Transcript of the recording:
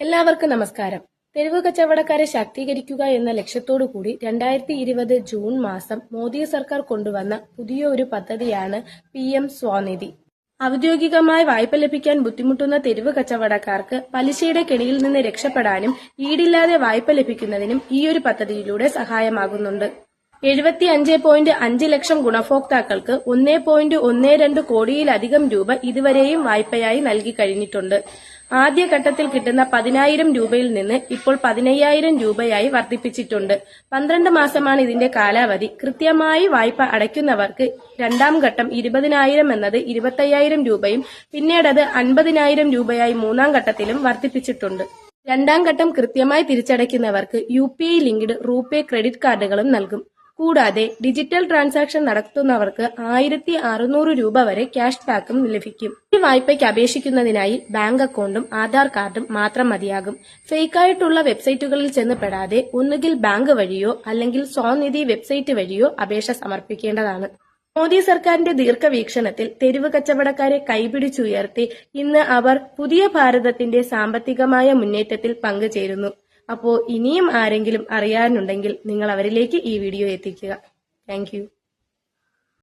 എല്ലാവർക്കും നമസ്കാരം. തെരുവ് കച്ചവടക്കാരെ ശാക്തീകരിക്കുക എന്ന ലക്ഷ്യത്തോടുകൂടി 2020 ജൂൺ മാസം മോദി സർക്കാർ കൊണ്ടുവന്ന പുതിയ ഒരു പദ്ധതിയാണ് PM സ്വനിധി. ഔദ്യോഗികമായി വായ്പ ലഭിക്കാൻ ബുദ്ധിമുട്ടുന്ന തെരുവ് കച്ചവടക്കാർക്ക് പലിശയുടെ കെണിയിൽ നിന്ന് രക്ഷപ്പെടാനും ഈടില്ലാതെ വായ്പ ലഭിക്കുന്നതിനും ഈയൊരു പദ്ധതിയിലൂടെ സഹായമാകുന്നുണ്ട്. 75.5 ലക്ഷം ഗുണഭോക്താക്കൾക്ക് 1.12 കോടിയിലധികം രൂപ ഇതുവരെയും വായ്പയായി നൽകി കഴിഞ്ഞിട്ടുണ്ട്. ആദ്യഘട്ടത്തിൽ കിട്ടുന്ന 10,000 രൂപയിൽ നിന്ന് ഇപ്പോൾ 15,000 രൂപയായി വർദ്ധിപ്പിച്ചിട്ടുണ്ട്. 12 മാസമാണ് ഇതിന്റെ കാലാവധി. കൃത്യമായി വായ്പ അടയ്ക്കുന്നവർക്ക് രണ്ടാം ഘട്ടം 20,000 എന്നത് 25,000 രൂപയും പിന്നീടത് 50,000 രൂപയായി മൂന്നാം ഘട്ടത്തിലും വർദ്ധിപ്പിച്ചിട്ടുണ്ട്. രണ്ടാം ഘട്ടം കൃത്യമായി തിരിച്ചടയ്ക്കുന്നവർക്ക് UPI ലിങ്ക്ഡ് റൂപേ ക്രെഡിറ്റ് കാർഡുകളും നൽകും. കൂടാതെ ഡിജിറ്റൽ ട്രാൻസാക്ഷൻ നടത്തുന്നവർക്ക് 1,600 രൂപ വരെ ക്യാഷ് ബാക്കും ലഭിക്കും. ഈ വായ്പയ്ക്ക് അപേക്ഷിക്കുന്നതിനായി ബാങ്ക് അക്കൗണ്ടും ആധാർ കാർഡും മാത്രം മതിയാകും. ഫേക്കായിട്ടുള്ള വെബ്സൈറ്റുകളിൽ ചെന്ന് പെടാതെ ഒന്നുകിൽ ബാങ്ക് വഴിയോ അല്ലെങ്കിൽ സ്വനിധി വെബ്സൈറ്റ് വഴിയോ അപേക്ഷ സമർപ്പിക്കേണ്ടതാണ്. മോദി സർക്കാരിന്റെ ദീർഘവീക്ഷണത്തിൽ തെരുവ് കച്ചവടക്കാരെ കൈപിടിച്ചുയർത്തി ഇന്ന് അവർ പുതിയ ഭാരതത്തിന്റെ സാമ്പത്തികമായ മുന്നേറ്റത്തിൽ പങ്കുചേരുന്നു. അപ്പോൾ ഇനിയും ആരെങ്കിലും അറിയാനുണ്ടെങ്കിൽ നിങ്ങൾ അവരിലേക്ക് ഈ വീഡിയോ എത്തിക്കുക. Thank you.